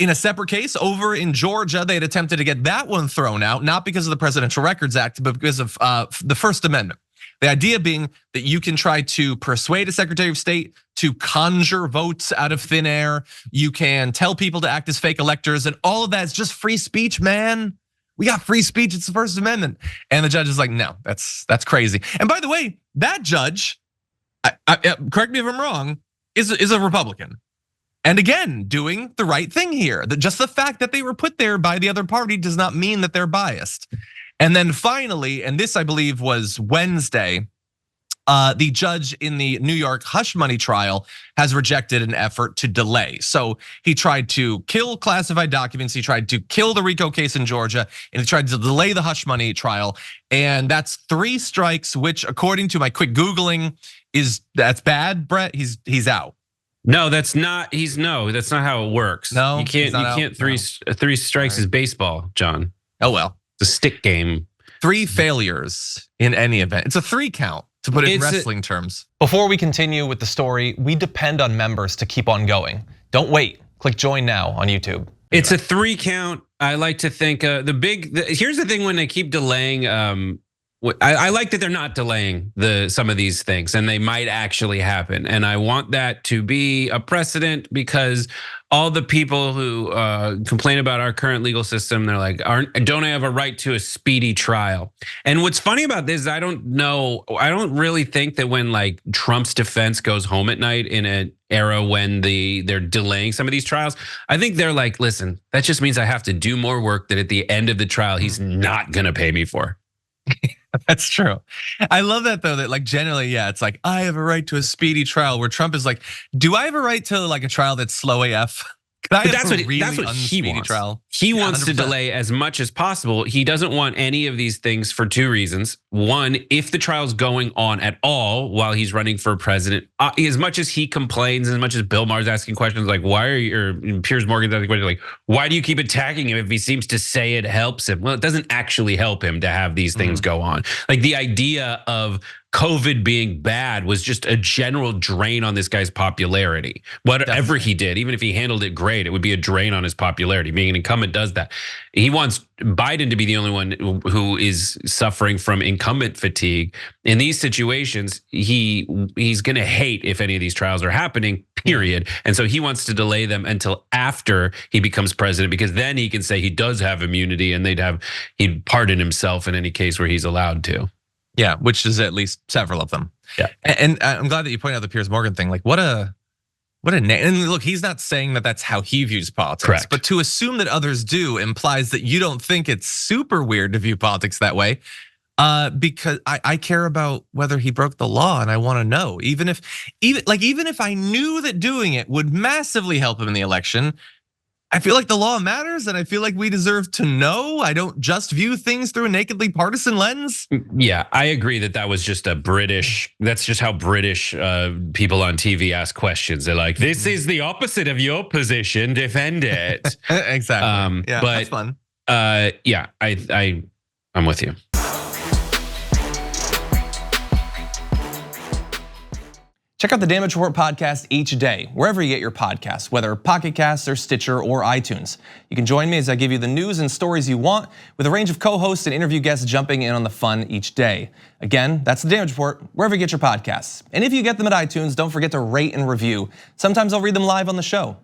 in a separate case over in Georgia, they had attempted to get that one thrown out, not because of the Presidential Records Act, but because of the First Amendment. The idea being that you can try to persuade a Secretary of State to conjure votes out of thin air. You can tell people to act as fake electors, and all of that is just free speech, man. We got free speech, it's the First Amendment. And the judge is like, no, that's crazy. And by the way, that judge, correct me if I'm wrong, is a Republican. And again, doing the right thing here. Just the fact that they were put there by the other party does not mean that they're biased. And then finally, and this I believe was Wednesday, the judge in the New York hush money trial has rejected an effort to delay. So he tried to kill classified documents, he tried to kill the RICO case in Georgia, and he tried to delay the hush money trial. And that's 3 strikes, which according to my quick Googling, that's bad, Brett, he's out. No, that's not. That's not how it works. No, you can't. Three strikes is baseball, John. Oh well, it's a stick game. 3 failures in any event. It's a 3 count to put it in wrestling terms. Before we continue with the story, we depend on members to keep on going. Don't wait. Click join now on YouTube. It's a 3 count. I like to think here's the thing when they keep delaying. I like that they're not delaying some of these things, and they might actually happen. And I want that to be a precedent, because all the people who complain about our current legal system, they're like, don't I have a right to a speedy trial? And what's funny about this is I don't really think that when like Trump's defense goes home at night in an era when they're delaying some of these trials, I think they're like, listen, that just means I have to do more work that at the end of the trial he's not gonna pay me for. That's true. I love that though, that like generally, yeah, it's like, I have a right to a speedy trial, where Trump is like, do I have a right to like a trial that's slow AF? That's what he wants. Trial? He wants to delay as much as possible. He doesn't want any of these things for 2 reasons. One, if the trial's going on at all while he's running for president, as much as he complains, as much as Bill Maher's asking questions like, Piers Morgan's asking questions like, why do you keep attacking him if he seems to say it helps him? Well, it doesn't actually help him to have these things go on. Like the idea of COVID being bad was just a general drain on this guy's popularity. Whatever he did, even if he handled it great, it would be a drain on his popularity. Being an incumbent does that. He wants Biden to be the only one who is suffering from incumbent fatigue. In these situations, he's gonna hate if any of these trials are happening, period. And so he wants to delay them until after he becomes president, because then he can say he does have immunity and he'd pardon himself in any case where he's allowed to. Yeah, which is at least several of them. Yeah, and I'm glad that you pointed out the Piers Morgan thing. Like, what a name. And look, he's not saying that that's how he views politics. Correct. But to assume that others do implies that you don't think it's super weird to view politics that way. Because I care about whether he broke the law, and I want to know. Even if I knew that doing it would massively help him in the election, I feel like the law matters, and I feel like we deserve to know. I don't just view things through a nakedly partisan lens. Yeah, I agree that was just that's just how British people on TV ask questions. They're like, this is the opposite of your position, defend it. Exactly, yeah, but, that's fun. Yeah, I'm with you. Check out the Damage Report podcast each day, wherever you get your podcasts, whether Pocket Casts or Stitcher or iTunes. You can join me as I give you the news and stories you want, with a range of co-hosts and interview guests jumping in on the fun each day. Again, that's the Damage Report, wherever you get your podcasts. And if you get them at iTunes, don't forget to rate and review. Sometimes I'll read them live on the show.